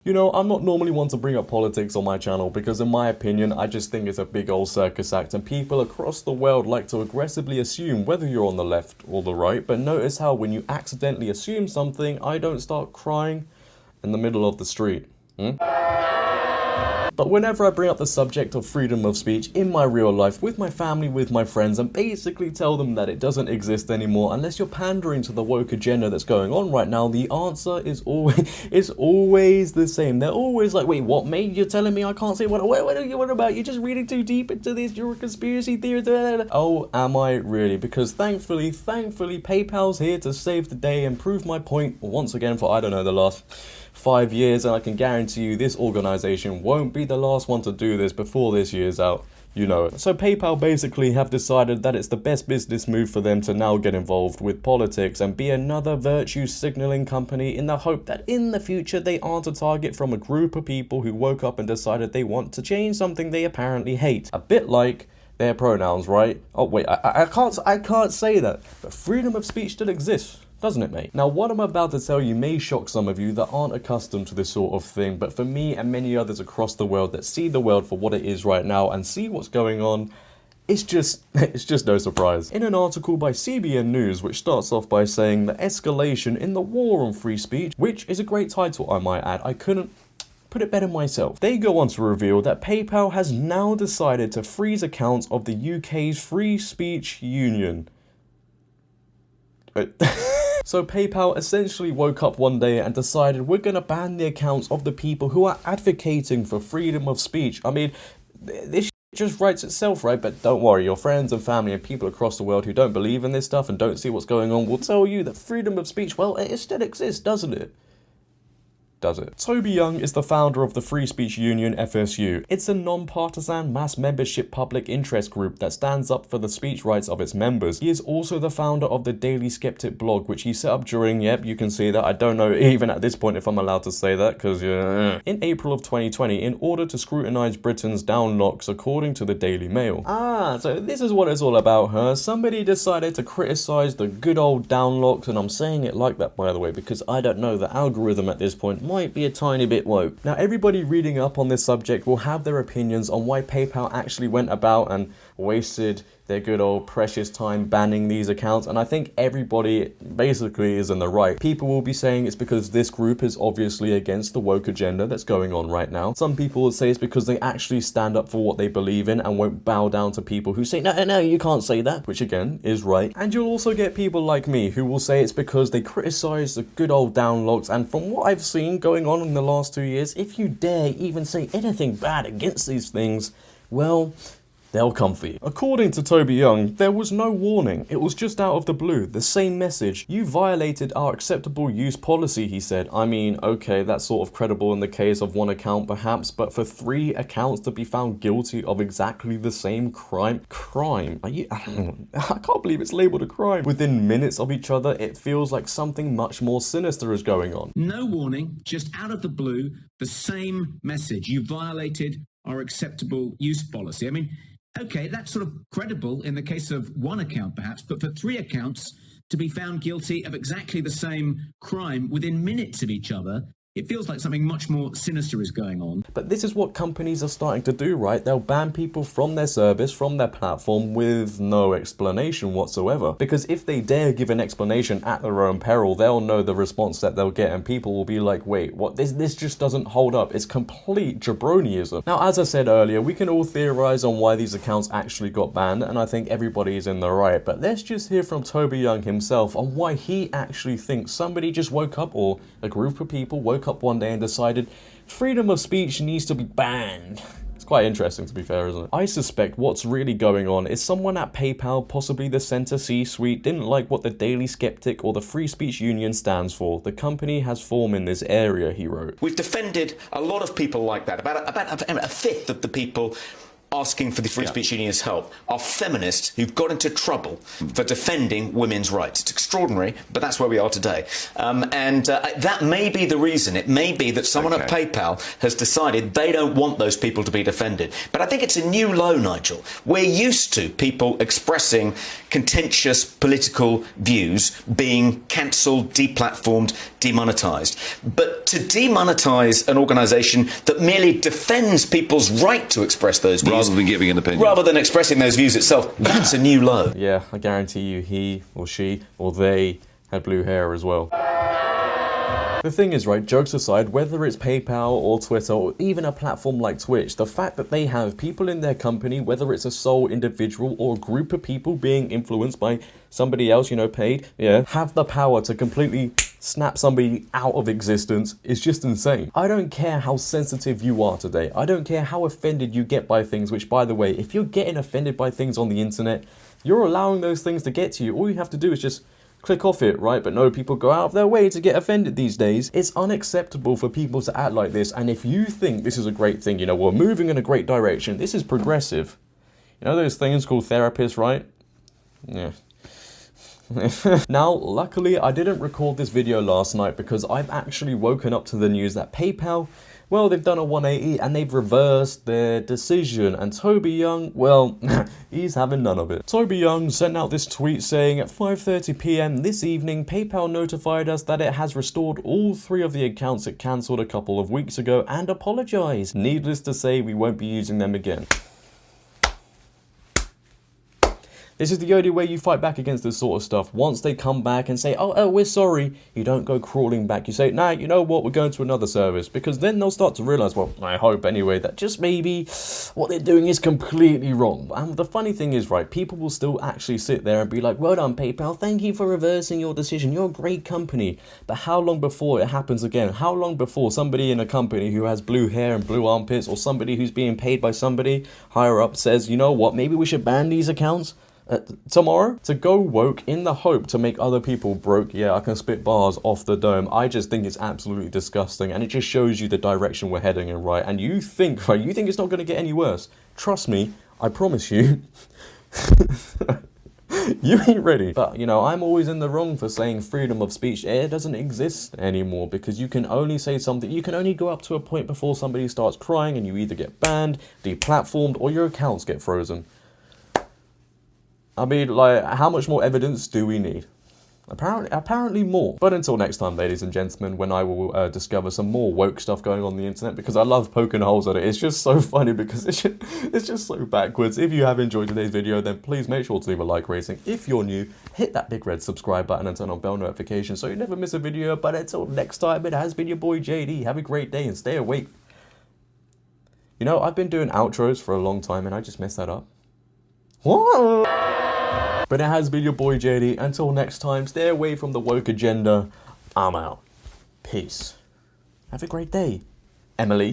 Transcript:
You know, I'm not normally one to bring up politics on my channel because in my opinion, I just think it's a big old circus act and people across the world like to aggressively assume whether you're on the left or the right, but notice how when you accidentally assume something, I don't start crying in the middle of the street. But whenever I bring up the subject of freedom of speech in my real life, with my family, with my friends, and basically tell them that it doesn't exist anymore unless you're pandering to the woke agenda that's going on right now, the answer is always the same. They're always like, wait, what, mate? You're telling me I can't say what are you on about? You're just reading too deep into this, you're a conspiracy theorist. Oh, am I really? Because thankfully, PayPal's here to save the day and prove my point once again for, I don't know, the last 5 years, and I can guarantee you this organization won't be the last one to do this before this year's out. You know it. So PayPal basically have decided that it's the best business move for them to now get involved with politics and be another virtue signaling company in the hope that in the future they aren't a target from a group of people who woke up and decided they want to change something they apparently hate. A bit like their pronouns, right? Oh wait, I can't say that. But freedom of speech still exists, doesn't it, mate? Now, what I'm about to tell you may shock some of you that aren't accustomed to this sort of thing, but for me and many others across the world that see the world for what it is right now and see what's going on, it's just no surprise. In an article by CBN News, which starts off by saying the escalation in the war on free speech, which is a great title, I might add, I couldn't put it better myself. They go on to reveal that PayPal has now decided to freeze accounts of the UK's Free Speech Union. So PayPal essentially woke up one day and decided we're going to ban the accounts of the people who are advocating for freedom of speech. I mean, this just writes itself, right? But don't worry, your friends and family and people across the world who don't believe in this stuff and don't see what's going on will tell you that freedom of speech, well, it still exists, doesn't it? Does it? Toby Young is the founder of the Free Speech Union, FSU. It's a non-partisan mass membership public interest group that stands up for the speech rights of its members. He is also the founder of the Daily Skeptic blog, which he set up during, yep, you can see that, I don't know even at this point if I'm allowed to say that, because in April of 2020, in order to scrutinise Britain's down locks, according to the Daily Mail. Ah, so this is what it's all about, huh? Somebody decided to criticise the good old down locks, and I'm saying it like that, by the way, because I don't know, the algorithm at this point might be a tiny bit woke. Now, everybody reading up on this subject will have their opinions on why PayPal actually went about and wasted their good old precious time banning these accounts, and I think everybody basically is in the right. People will be saying it's because this group is obviously against the woke agenda that's going on right now. Some people will say it's because they actually stand up for what they believe in and won't bow down to people who say, no, you can't say that, which again is right. And you'll also get people like me who will say it's because they criticize the good old downlogs, and from what I've seen going on in the last 2 years, if you dare even say anything bad against these things, well, they'll come for you. According to Toby Young, there was no warning. It was just out of the blue. The same message. You violated our acceptable use policy, he said. I mean, okay, that's sort of credible in the case of one account perhaps, but for 3 accounts to be found guilty of exactly the same crime? I can't believe it's labelled a crime. Within minutes of each other, it feels like something much more sinister is going on. No warning, just out of the blue, the same message. You violated our acceptable use policy. I mean, okay, that's sort of credible in the case of one account, perhaps, but for 3 accounts to be found guilty of exactly the same crime within minutes of each other, it feels like something much more sinister is going on. But this is what companies are starting to do, right? They'll ban people from their service, from their platform, with no explanation whatsoever. Because if they dare give an explanation at their own peril, they'll know the response that they'll get, and people will be like, wait, what? This just doesn't hold up. It's complete jabroniism. Now, as I said earlier, we can all theorize on why these accounts actually got banned, and I think everybody is in the right. But let's just hear from Toby Young himself on why he actually thinks somebody just woke up, or a group of people woke up one day and decided freedom of speech needs to be banned. It's quite interesting, to be fair, isn't it? I suspect what's really going on is someone at PayPal, possibly the center C-suite, didn't like what the Daily Skeptic or the Free Speech Union stands for. The company has form in this area, he wrote. We've defended a lot of people like that, about a fifth of the people asking for the Free Speech Union's help are feminists who've got into trouble for defending women's rights. It's extraordinary, but that's where we are today. That may be the reason. It may be that someone at PayPal has decided they don't want those people to be defended. But I think it's a new low, Nigel. We're used to people expressing contentious political views being cancelled, deplatformed, demonetised. But to demonetise an organisation that merely defends people's right to express those views, rather than giving an opinion, rather than expressing those views itself, that's a new low. Yeah, I guarantee you he or she or they had blue hair as well. The thing is, right, jokes aside, whether it's PayPal or Twitter or even a platform like Twitch, the fact that they have people in their company, whether it's a sole individual or a group of people being influenced by somebody else, you know, paid, have the power to completely snap somebody out of existence is just insane. I don't care how sensitive you are today. I don't care how offended you get by things, which, by the way, if you're getting offended by things on the internet, you're allowing those things to get to you. All you have to do is just click off it, right? But no, people go out of their way to get offended these days. It's unacceptable for people to act like this. And if you think this is a great thing, you know, we're moving in a great direction, this is progressive. You know those things called therapists, right? Yeah. Now, luckily, I didn't record this video last night because I've actually woken up to the news that PayPal, well, they've done a 180 and they've reversed their decision. And Toby Young, well, he's having none of it. Toby Young sent out this tweet saying, at 5:30 p.m. this evening, PayPal notified us that it has restored all 3 of the accounts it cancelled a couple of weeks ago and apologised. Needless to say, we won't be using them again. This is the only way you fight back against this sort of stuff. Once they come back and say, oh, we're sorry, you don't go crawling back. You say, nah, you know what, we're going to another service. Because then they'll start to realise, well, I hope anyway, that just maybe what they're doing is completely wrong. And the funny thing is, right, people will still actually sit there and be like, well done, PayPal, thank you for reversing your decision. You're a great company. But how long before it happens again? How long before somebody in a company who has blue hair and blue armpits, or somebody who's being paid by somebody higher up says, you know what, maybe we should ban these accounts? Tomorrow? To go woke in the hope to make other people broke, yeah, I can spit bars off the dome. I just think it's absolutely disgusting, and it just shows you the direction we're heading in, right? And you think, right, you think it's not going to get any worse. Trust me, I promise you. You ain't ready. But, you know, I'm always in the wrong for saying freedom of speech. It doesn't exist anymore because you can only say something. You can only go up to a point before somebody starts crying and you either get banned, deplatformed, or your accounts get frozen. I mean, like, how much more evidence do we need? Apparently more. But until next time, ladies and gentlemen, when I will discover some more woke stuff going on the internet, because I love poking holes at it. It's just so funny because it's just so backwards. If you have enjoyed today's video, then please make sure to leave a like rating. If you're new, hit that big red subscribe button and turn on bell notifications so you never miss a video. But until next time, it has been your boy JD. Have a great day and stay awake. You know, I've been doing outros for a long time and I just messed that up. What? But it has been your boy JD. Until next time, stay away from the woke agenda. I'm out. Peace. Have a great day, Emily.